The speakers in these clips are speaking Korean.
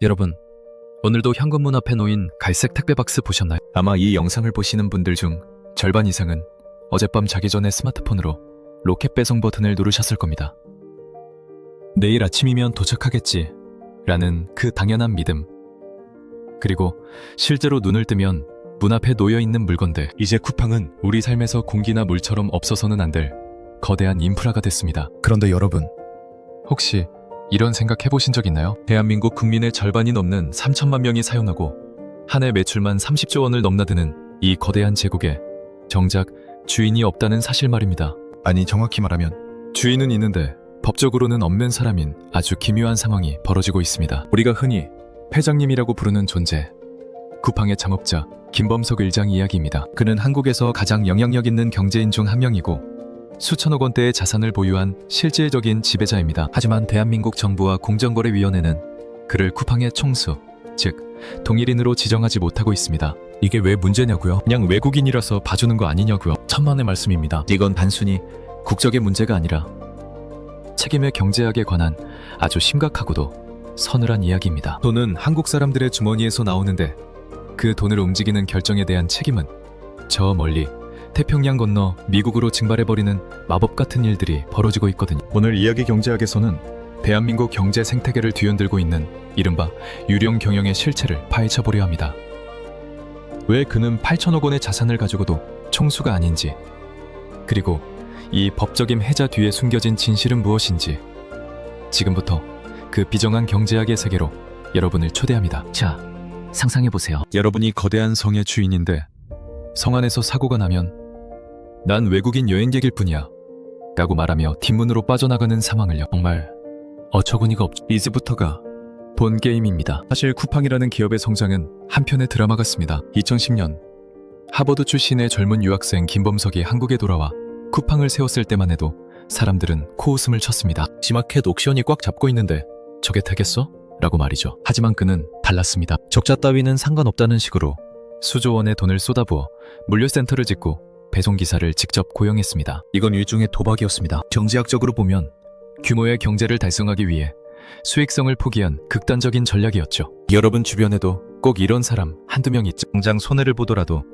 여러분, 오늘도 현관문 앞에 놓인 갈색 택배 박스 보셨나요? 아마 이 영상을 보시는 분들 중 절반 이상은 어젯밤 자기 전에 스마트폰으로 로켓 배송 버튼을 누르셨을 겁니다. 내일 아침이면 도착하겠지 라는 그 당연한 믿음. 그리고 실제로 눈을 뜨면 문 앞에 놓여있는 물건들. 이제 쿠팡은 우리 삶에서 공기나 물처럼 없어서는 안 될 거대한 인프라가 됐습니다. 그런데 여러분, 혹시 이런 생각 해보신 적 있나요? 대한민국 국민의 절반이 넘는 3천만 명이 사용하고 한 해 매출만 30조 원을 넘나드는 이 거대한 제국에 정작 주인이 없다는 사실 말입니다. 아니, 정확히 말하면 주인은 있는데 법적으로는 없는 사람인 아주 기묘한 상황이 벌어지고 있습니다. 우리가 흔히 회장님이라고 부르는 존재, 쿠팡의 창업자 김범석 의장 이야기입니다. 그는 한국에서 가장 영향력 있는 경제인 중 한 명이고 수천억 원대의 자산을 보유한 실질적인 지배자입니다. 하지만 대한민국 정부와 공정거래위원회는 그를 쿠팡의 총수, 즉 동일인으로 지정하지 못하고 있습니다. 이게 왜 문제냐고요? 그냥 외국인이라서 봐주는 거 아니냐고요? 천만의 말씀입니다. 이건 단순히 국적의 문제가 아니라 책임의 경제학에 관한 아주 심각하고도 서늘한 이야기입니다. 돈은 한국 사람들의 주머니에서 나오는데 그 돈을 움직이는 결정에 대한 책임은 저 멀리 태평양 건너 미국으로 증발해버리는 마법 같은 일들이 벌어지고 있거든요. 오늘 이야기 경제학에서는 대한민국 경제 생태계를 뒤흔들고 있는 이른바 유령 경영의 실체를 파헤쳐보려 합니다. 왜 그는 8천억 원의 자산을 가지고도 총수가 아닌지, 그리고 이 법적인 해자 뒤에 숨겨진 진실은 무엇인지, 지금부터 그 비정한 경제학의 세계로 여러분을 초대합니다. 자, 상상해보세요. 여러분이 거대한 성의 주인인데 성 안에서 사고가 나면 난 외국인 여행객일 뿐이야 라고 말하며 뒷문으로 빠져나가는 상황을요. 정말 어처구니가 없죠. 이제부터가 본 게임입니다. 사실 쿠팡이라는 기업의 성장은 한편의 드라마 같습니다. 2010년 하버드 출신의 젊은 유학생 김범석이 한국에 돌아와 쿠팡을 세웠을 때만 해도 사람들은 코웃음을 쳤습니다. 지마켓 옥션이 꽉 잡고 있는데 저게 되겠어? 라고 말이죠. 하지만 그는 달랐습니다. 적자 따위는 상관없다는 식으로 수조 원의 돈을 쏟아부어 물류센터를 짓고 배송기사를 직접 고용했습니다. 이건 일종의 도박이었습니다. 경제학적으로 보면 규모의 경제를 달성하기 위해 수익성을 포기한 극단적인 전략이었죠. 여러분 주변에도 꼭 이런 사람 한두 명 있죠. 당장 손해를 보더라도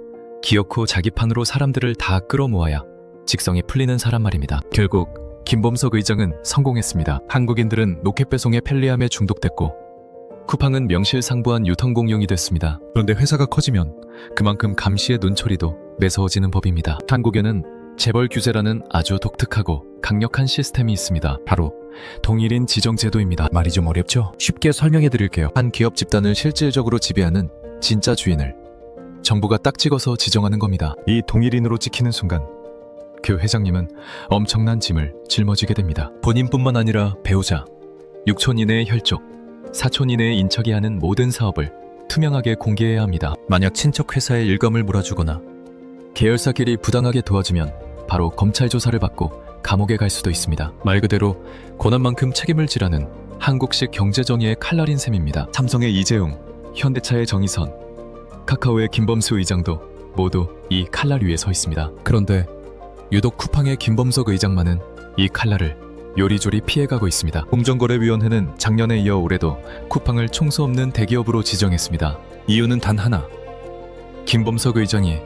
기어코 자기 판으로 사람들을 다 끌어모아야 직성이 풀리는 사람 말입니다. 결국 김범석 의장은 성공했습니다. 한국인들은 로켓 배송의 편리함에 중독됐고 쿠팡은 명실상부한 유통공룡이 됐습니다. 그런데 회사가 커지면 그만큼 감시의 눈초리도 매서워지는 법입니다. 한국에는 재벌 규제라는 아주 독특하고 강력한 시스템이 있습니다. 바로 동일인 지정제도입니다. 말이 좀 어렵죠? 쉽게 설명해 드릴게요. 한 기업 집단을 실질적으로 지배하는 진짜 주인을 정부가 딱 찍어서 지정하는 겁니다. 이 동일인으로 찍히는 순간 그 회장님은 엄청난 짐을 짊어지게 됩니다. 본인뿐만 아니라 배우자, 6촌 이내의 혈족, 4촌 이내의 인척이 하는 모든 사업을 투명하게 공개해야 합니다. 만약 친척 회사에 일감을 몰아주거나 계열사끼리 부당하게 도와주면 바로 검찰 조사를 받고 감옥에 갈 수도 있습니다. 말 그대로 고난만큼 책임을 지라는 한국식 경제정의의 칼날인 셈입니다. 삼성의 이재용, 현대차의 정의선, 카카오의 김범수 의장도 모두 이 칼날 위에 서 있습니다. 그런데 유독 쿠팡의 김범석 의장만은 이 칼날을 요리조리 피해가고 있습니다. 공정거래위원회는 작년에 이어 올해도 쿠팡을 총수 없는 대기업으로 지정했습니다. 이유는 단 하나, 김범석 의장이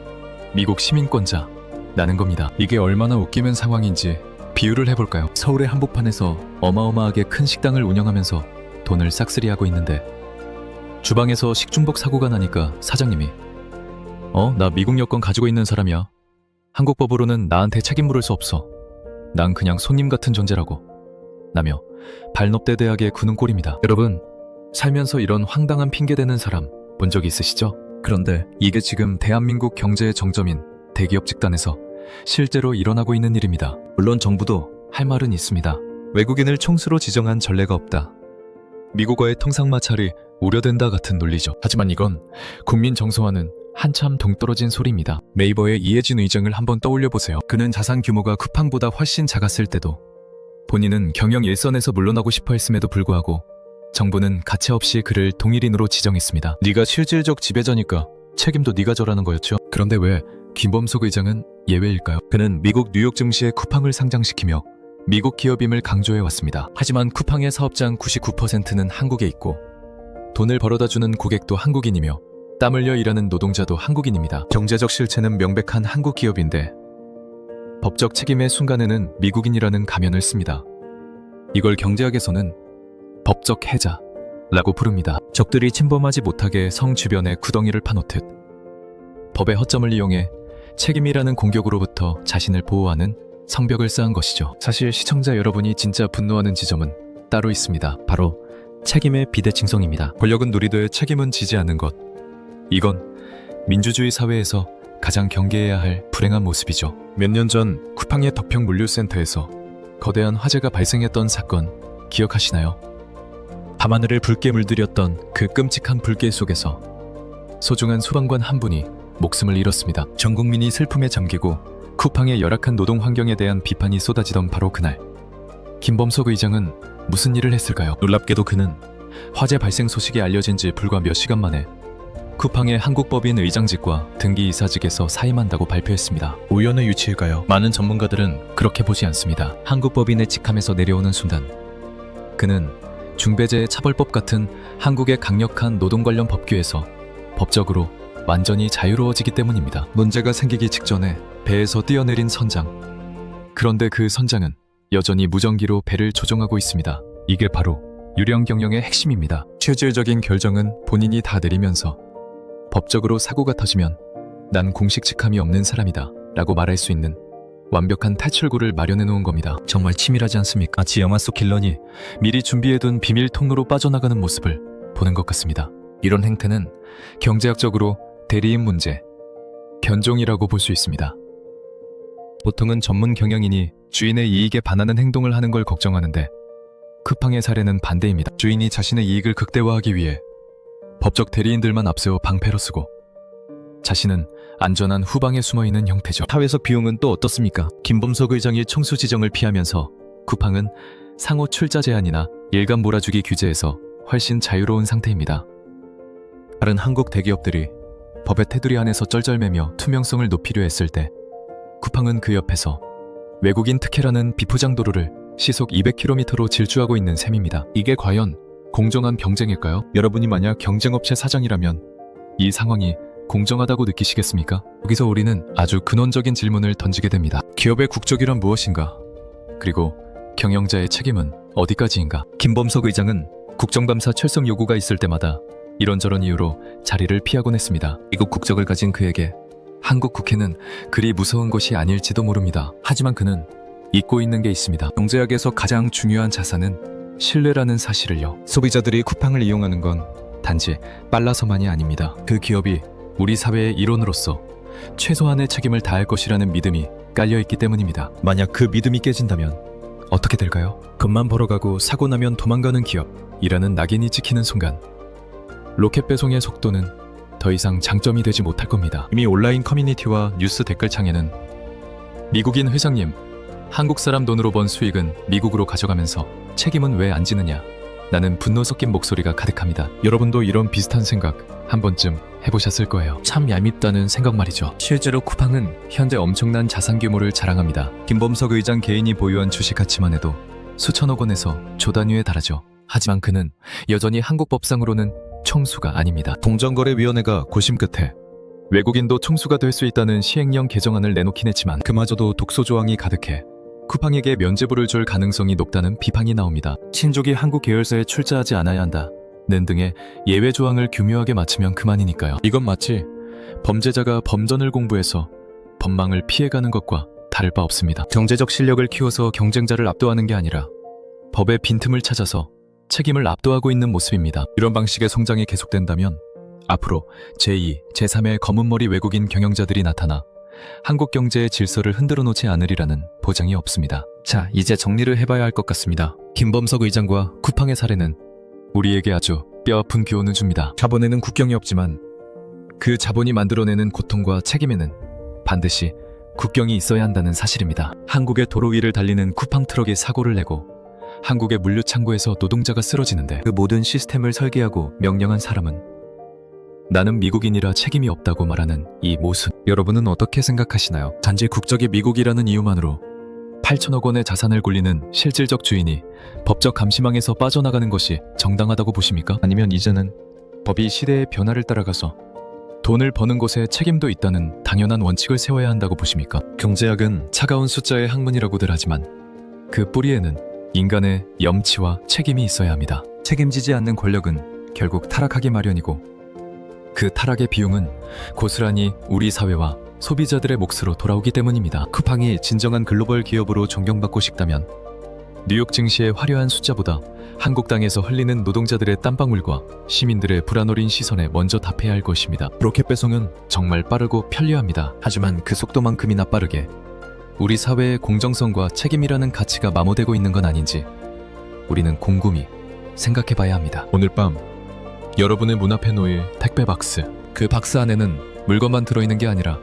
미국 시민권자라는 겁니다. 이게 얼마나 웃기는 상황인지 비유를 해볼까요? 서울의 한복판에서 어마어마하게 큰 식당을 운영하면서 돈을 싹쓸이하고 있는데 주방에서 식중독 사고가 나니까 사장님이 나 미국 여권 가지고 있는 사람이야. 한국 법으로는 나한테 책임 물을 수 없어. 난 그냥 손님 같은 존재라고 라며 발넙대대하게 구는 꼴입니다. 여러분, 살면서 이런 황당한 핑계대는 사람 본 적 있으시죠? 그런데 이게 지금 대한민국 경제의 정점인 대기업 집단에서 실제로 일어나고 있는 일입니다. 물론 정부도 할 말은 있습니다. 외국인을 총수로 지정한 전례가 없다. 미국과의 통상마찰이 우려된다 같은 논리죠. 하지만 이건 국민 정서와는 한참 동떨어진 소리입니다. 네이버의 이해진 의장을 한번 떠올려보세요. 그는 자산 규모가 쿠팡보다 훨씬 작았을 때도 본인은 경영 일선에서 물러나고 싶어 했음에도 불구하고 정부는 가차없이 그를 동일인으로 지정했습니다. 네가 실질적 지배자니까 책임도 네가 져라는 거였죠. 그런데 왜 김범석 의장은 예외일까요? 그는 미국 뉴욕 증시에 쿠팡을 상장시키며 미국 기업임을 강조해왔습니다. 하지만 쿠팡의 사업장 99%는 한국에 있고 돈을 벌어다 주는 고객도 한국인이며 땀 흘려 일하는 노동자도 한국인입니다. 경제적 실체는 명백한 한국 기업인데 법적 책임의 순간에는 미국인이라는 가면을 씁니다. 이걸 경제학에서는 법적 해자라고 부릅니다. 적들이 침범하지 못하게 성 주변에 구덩이를 파놓듯 법의 허점을 이용해 책임이라는 공격으로부터 자신을 보호하는 성벽을 쌓은 것이죠. 사실 시청자 여러분이 진짜 분노하는 지점은 따로 있습니다. 바로 책임의 비대칭성입니다. 권력은 누리되 책임은 지지 않는 것. 이건 민주주의 사회에서 가장 경계해야 할 불행한 모습이죠. 몇 년 전 쿠팡의 덕평 물류센터에서 거대한 화재가 발생했던 사건 기억하시나요? 밤하늘을 붉게 물들였던 그 끔찍한 불길 속에서 소중한 소방관 한 분이 목숨을 잃었습니다. 전 국민이 슬픔에 잠기고 쿠팡의 열악한 노동 환경에 대한 비판이 쏟아지던 바로 그날, 김범석 의장은 무슨 일을 했을까요? 놀랍게도 그는 화재 발생 소식이 알려진 지 불과 몇 시간 만에 쿠팡의 한국법인 의장직과 등기이사직에서 사임한다고 발표했습니다. 우연의 유치일까요? 많은 전문가들은 그렇게 보지 않습니다. 한국법인의 직함에서 내려오는 순간 그는 중배제의 차벌법 같은 한국의 강력한 노동 관련 법규에서 법적으로 완전히 자유로워지기 때문입니다. 문제가 생기기 직전에 배에서 뛰어내린 선장. 그런데 그 선장은 여전히 무전기로 배를 조종하고 있습니다. 이게 바로 유령 경영의 핵심입니다. 실질적인 결정은 본인이 다 내리면서 법적으로 사고가 터지면 난 공식 직함이 없는 사람이다 라고 말할 수 있는 완벽한 탈출구를 마련해 놓은 겁니다. 정말 치밀하지 않습니까? 마치 영화 속 빌런이 미리 준비해둔 비밀 통로로 빠져나가는 모습을 보는 것 같습니다. 이런 행태는 경제학적으로 대리인 문제, 변종이라고 볼 수 있습니다. 보통은 전문 경영인이 주인의 이익에 반하는 행동을 하는 걸 걱정하는데 쿠팡의 사례는 반대입니다. 주인이 자신의 이익을 극대화하기 위해 법적 대리인들만 앞세워 방패로 쓰고 자신은 안전한 후방에 숨어있는 형태죠. 사회적 비용은 또 어떻습니까? 김범석 의장이 총수 지정을 피하면서 쿠팡은 상호 출자 제한이나 일감 몰아주기 규제에서 훨씬 자유로운 상태입니다. 다른 한국 대기업들이 법의 테두리 안에서 쩔쩔매며 투명성을 높이려 했을 때 쿠팡은 그 옆에서 외국인 특혜라는 비포장 도로를 시속 200km로 질주하고 있는 셈입니다. 이게 과연 공정한 경쟁일까요? 여러분이 만약 경쟁업체 사장이라면 이 상황이 공정하다고 느끼시겠습니까? 여기서 우리는 아주 근원적인 질문을 던지게 됩니다. 기업의 국적이란 무엇인가? 그리고 경영자의 책임은 어디까지인가? 김범석 의장은 국정감사 철석 요구가 있을 때마다 이런저런 이유로 자리를 피하곤 했습니다. 미국 국적을 가진 그에게 한국 국회는 그리 무서운 것이 아닐지도 모릅니다. 하지만 그는 잊고 있는 게 있습니다. 경제학에서 가장 중요한 자산은 신뢰라는 사실을요. 소비자들이 쿠팡을 이용하는 건 단지 빨라서만이 아닙니다. 그 기업이 우리 사회의 일원으로서 최소한의 책임을 다할 것이라는 믿음이 깔려있기 때문입니다. 만약 그 믿음이 깨진다면 어떻게 될까요? 돈만 벌어가고 사고 나면 도망가는 기업이라는 낙인이 찍히는 순간 로켓 배송의 속도는 더 이상 장점이 되지 못할 겁니다. 이미 온라인 커뮤니티와 뉴스 댓글창에는 미국인 회장님, 한국 사람 돈으로 번 수익은 미국으로 가져가면서 책임은 왜 안 지느냐? 나는 분노 섞인 목소리가 가득합니다. 여러분도 이런 비슷한 생각 한 번쯤 해보셨을 거예요. 참 얄밉다는 생각 말이죠. 실제로 쿠팡은 현재 엄청난 자산 규모를 자랑합니다. 김범석 의장 개인이 보유한 주식 가치만 해도 수천억 원에서 조 단위에 달하죠. 하지만 그는 여전히 한국 법상으로는 총수가 아닙니다. 공정거래위원회가 고심 끝에 외국인도 총수가 될 수 있다는 시행령 개정안을 내놓긴 했지만 그마저도 독소 조항이 가득해 쿠팡에게 면죄부를 줄 가능성이 높다는 비판이 나옵니다. 친족이 한국 계열사에 출자하지 않아야 한다는 등의 예외 조항을 교묘하게 맞추면 그만이니까요. 이건 마치 범죄자가 범전을 공부해서 법망을 피해가는 것과 다를 바 없습니다. 경제적 실력을 키워서 경쟁자를 압도하는 게 아니라 법의 빈틈을 찾아서 책임을 압도하고 있는 모습입니다. 이런 방식의 성장이 계속된다면 앞으로 제2, 제3의 검은머리 외국인 경영자들이 나타나 한국 경제의 질서를 흔들어 놓지 않으리라는 보장이 없습니다. 자, 이제 정리를 해봐야 할 것 같습니다. 김범석 의장과 쿠팡의 사례는 우리에게 아주 뼈아픈 교훈을 줍니다. 자본에는 국경이 없지만 그 자본이 만들어내는 고통과 책임에는 반드시 국경이 있어야 한다는 사실입니다. 한국의 도로 위를 달리는 쿠팡 트럭이 사고를 내고 한국의 물류창고에서 노동자가 쓰러지는데 그 모든 시스템을 설계하고 명령한 사람은 나는 미국인이라 책임이 없다고 말하는 이 모순. 여러분은 어떻게 생각하시나요? 단지 국적이 미국이라는 이유만으로 8천억 원의 자산을 굴리는 실질적 주인이 법적 감시망에서 빠져나가는 것이 정당하다고 보십니까? 아니면 이제는 법이 시대의 변화를 따라가서 돈을 버는 곳에 책임도 있다는 당연한 원칙을 세워야 한다고 보십니까? 경제학은 차가운 숫자의 학문이라고들 하지만 그 뿌리에는 인간의 염치와 책임이 있어야 합니다. 책임지지 않는 권력은 결국 타락하기 마련이고 그 타락의 비용은 고스란히 우리 사회와 소비자들의 몫으로 돌아오기 때문입니다. 쿠팡이 진정한 글로벌 기업으로 존경받고 싶다면 뉴욕 증시의 화려한 숫자보다 한국 땅에서 흘리는 노동자들의 땀방울과 시민들의 불안 어린 시선에 먼저 답해야 할 것입니다. 로켓 배송은 정말 빠르고 편리합니다. 하지만 그 속도만큼이나 빠르게 우리 사회의 공정성과 책임이라는 가치가 마모되고 있는 건 아닌지 우리는 곰곰이 생각해 봐야 합니다. 오늘 밤 여러분의 문 앞에 놓일 택배 박스, 그 박스 안에는 물건만 들어있는 게 아니라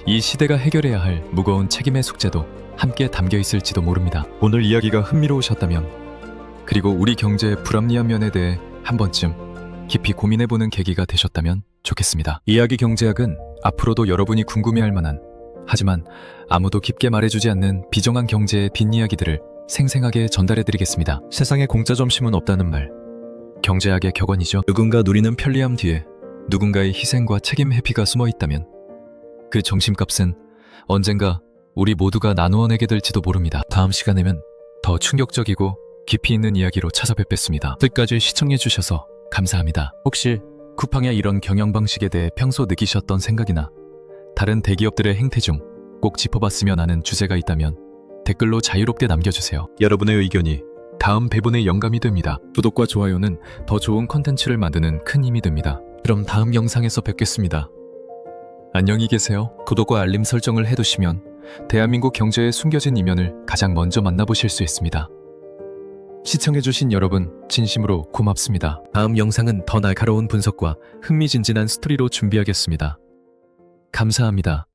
이 시대가 해결해야 할 무거운 책임의 숙제도 함께 담겨 있을지도 모릅니다. 오늘 이야기가 흥미로우셨다면, 그리고 우리 경제의 불합리한 면에 대해 한 번쯤 깊이 고민해보는 계기가 되셨다면 좋겠습니다. 이야기 경제학은 앞으로도 여러분이 궁금해할 만한, 하지만 아무도 깊게 말해주지 않는 비정한 경제의 뒷이야기들을 생생하게 전달해드리겠습니다. 세상에 공짜 점심은 없다는 말, 경제학의 격언이죠. 누군가 누리는 편리함 뒤에 누군가의 희생과 책임 회피가 숨어 있다면 그 점심값은 언젠가 우리 모두가 나누어 내게 될지도 모릅니다. 다음 시간에는 더 충격적이고 깊이 있는 이야기로 찾아뵙겠습니다. 끝까지 시청해주셔서 감사합니다. 혹시 쿠팡의 이런 경영 방식에 대해 평소 느끼셨던 생각이나 다른 대기업들의 행태 중 꼭 짚어봤으면 하는 주제가 있다면 댓글로 자유롭게 남겨주세요. 여러분의 의견이 다음 배분의 영감이 됩니다. 구독과 좋아요는 더 좋은 컨텐츠를 만드는 큰 힘이 됩니다. 그럼 다음 영상에서 뵙겠습니다. 안녕히 계세요. 구독과 알림 설정을 해두시면 대한민국 경제의 숨겨진 이면을 가장 먼저 만나보실 수 있습니다. 시청해주신 여러분 진심으로 고맙습니다. 다음 영상은 더 날카로운 분석과 흥미진진한 스토리로 준비하겠습니다. 감사합니다.